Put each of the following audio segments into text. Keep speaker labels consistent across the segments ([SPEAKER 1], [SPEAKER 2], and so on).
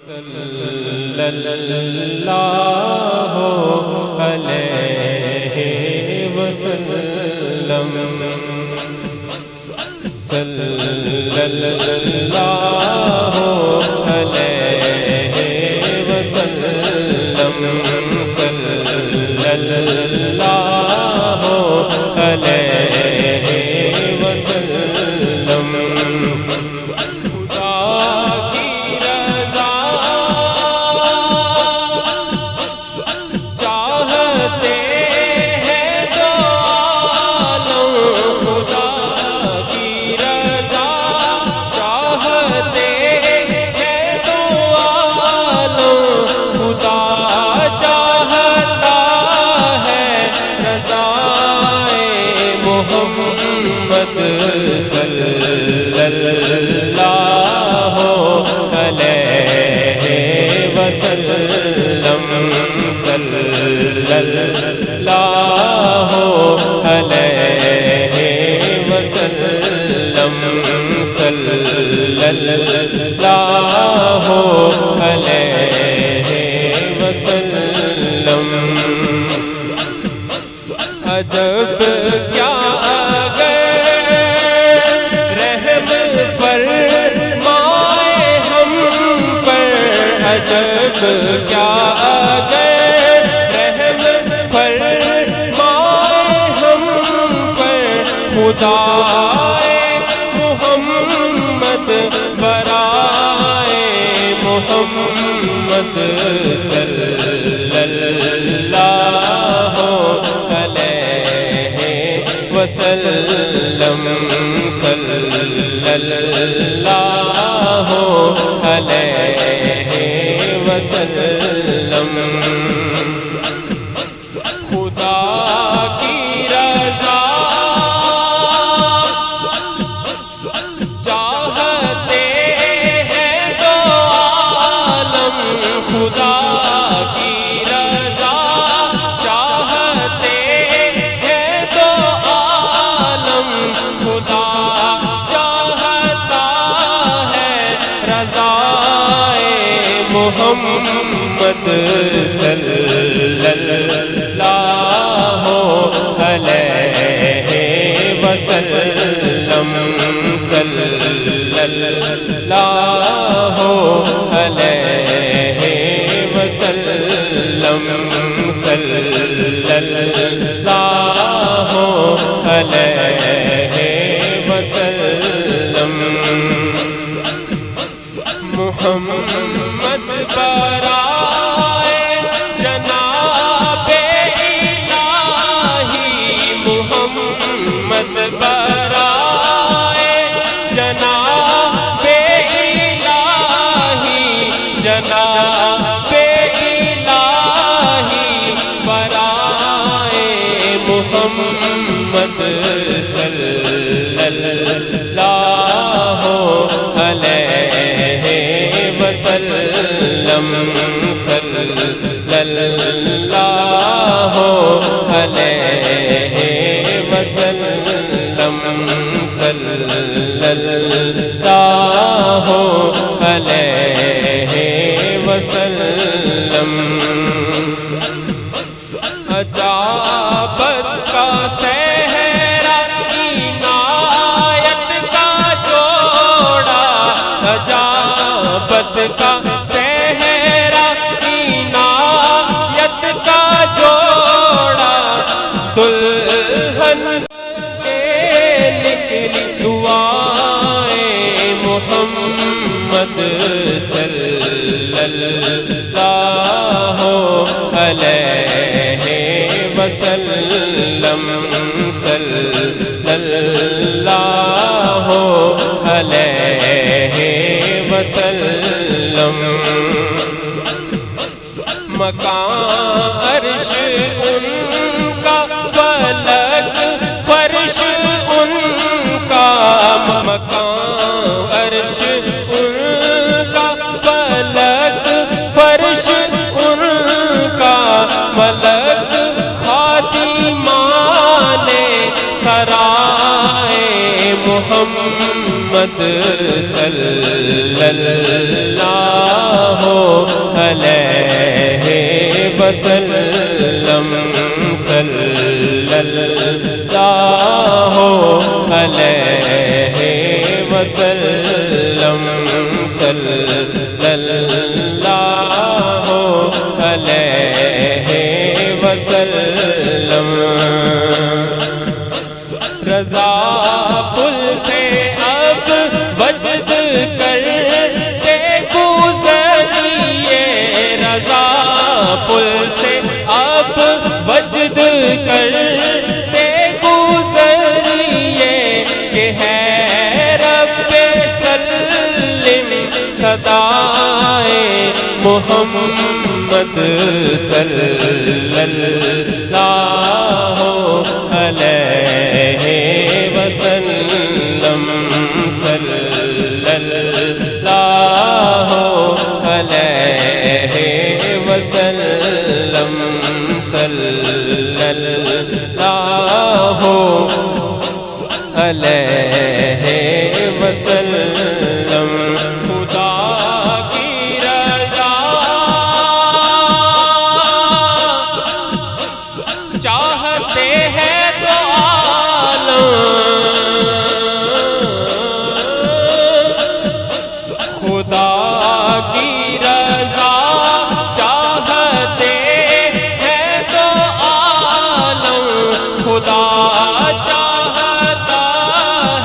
[SPEAKER 1] صلی اللہ علیہ وسلم صلی اللہ علیہ وسلم صلی اللہ علیہ وسلم محمد صلی اللہ علیہ وسلم صلی اللہ علیہ وسلم صلی اللہ علیہ وسلم عجب کیا عجب کیا اگر رحم فرمائے ہم پر خدائے محمد برائے محمد صلی اللہ علیہ وسلم صلی اللہ علیہ وسلم خدا کی رضا چاہتے ہیں دو عالم خدا کی رضا چاہتے ہیں دو عالم خدا چاہتا ہے رضا محمد صلی اللہ علیہ وسلم صلی اللہ علیہ وسلم صلی اللہ علیہ وسلم محمد برائے جناب الہی محمد برائے جناب الہی جناب الہی برائے محمد صلی اللہ علیہ وسلم صلی اللہ علیہ وسلم صلی اللہ علیہ وسلم عجابت کا صحرا عنایت کا جوڑا عجابت کا صحرا عنایت کا جوڑا دلہن کے نکلی دعائیں محمد صلی اللہ علیہ وسلم صلی اللہ علیہ وسلم مکان عرش ان کا فلک فرش ان کا مکان عرش ان کا فلک فرش ان کا ملک خادمان سرائے محمد صلی اللہ علیہ وسلم صلی اللہ علیہ وسلم رضا پل سے اب وجد کرتے گزریے رضا پل سے اب وجد کرتے گزریے کہ ہے رب سلم صدائے محمد صلی اللہ علیہ وسلم صلی اللہ علیہ وسلم صلی اللہ علیہ وسلم خدا کی رضا چاہتے ہیں تو عالم خدا کی رضا چاہتے ہیں تو عالم خدا چاہتا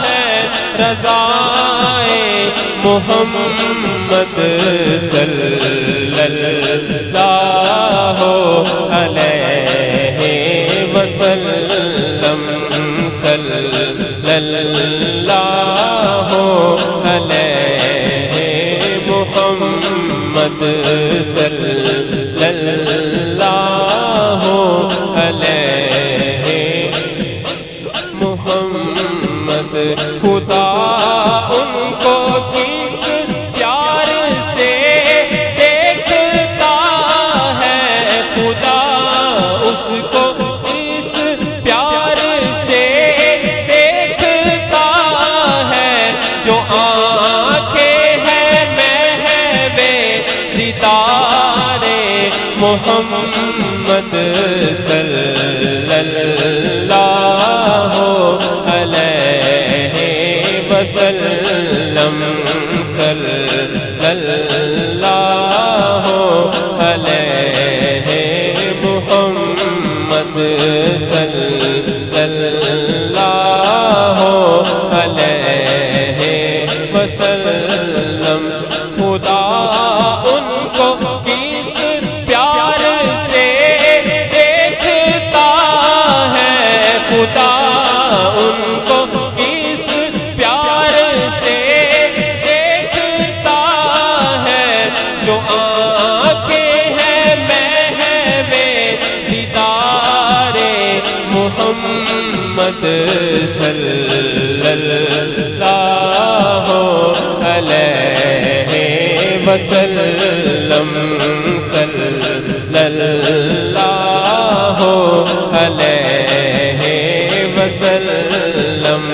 [SPEAKER 1] ہے رضائے محمد صلی اللہ علیہ وسلم صلی اللہ علیہ محمد صلی اللہ علیہ محمد خدا ان کو کس پیار سے دیکھتا ہے خدا اس کو اس پیار سے دیکھتا ہے جو آنکھیں ہیں محو دیدار محمد صلی اللہ علیہ وسلم صلی اللہ علیہ محمد صلی اللہ علیہ وسلم خدا ان کو کس پیار سے دیکھتا ہے خدا ان کو کس پیار سے دیکھتا ہے جو آنکھیں ہیں محو دیدار محمد صلی اللہ علیہ وسلم صلی اللہ علیہ وسلم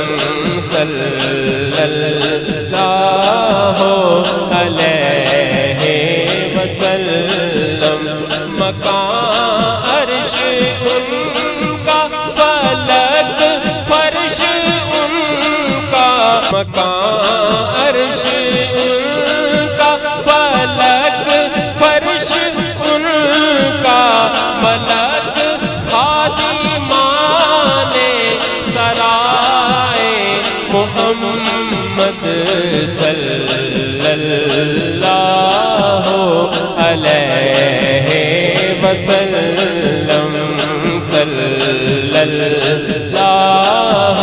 [SPEAKER 1] صلی اللہ علیہ وسلم مکان عرش ان کا فلک فرش ان کا مکان عرش ان کا فلک فرش ان کا ملک خادمان سرائے محمد صلی اللہ علیہ وسلم صلی اللہ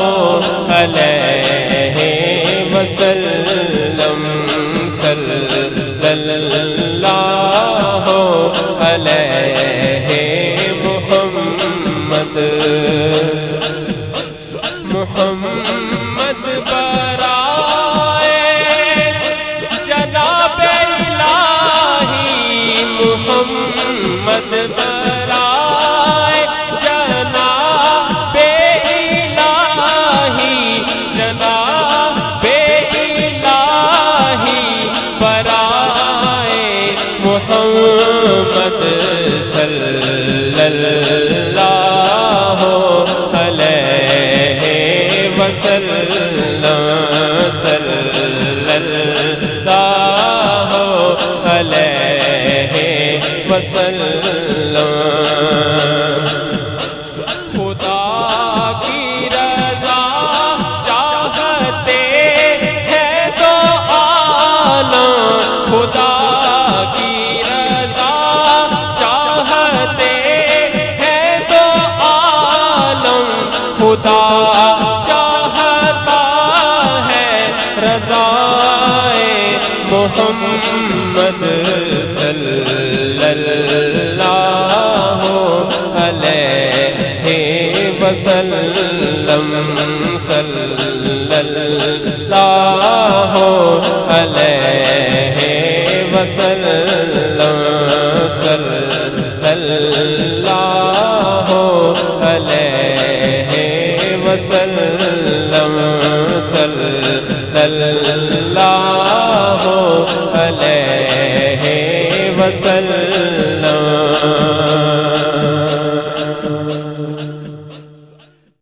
[SPEAKER 1] علیہ وسلم صلی اللہ علیہ محمد محمد برائے جناب الہی محمد برائے جناب الہی جناب الہی برائے محمد صلی اللہ علیہ وسلم وسلم خدا کی رضا چاہتے ہیں تو عالم خدا کی رضا چاہتے ہیں تو عالم خدا چاہتا ہے رضائے محمد صلی اللہ علیہ وسلم صلی اللہ علیہ وسلم صلی اللہ علیہ وسلم صلی اللہ علیہ وسلم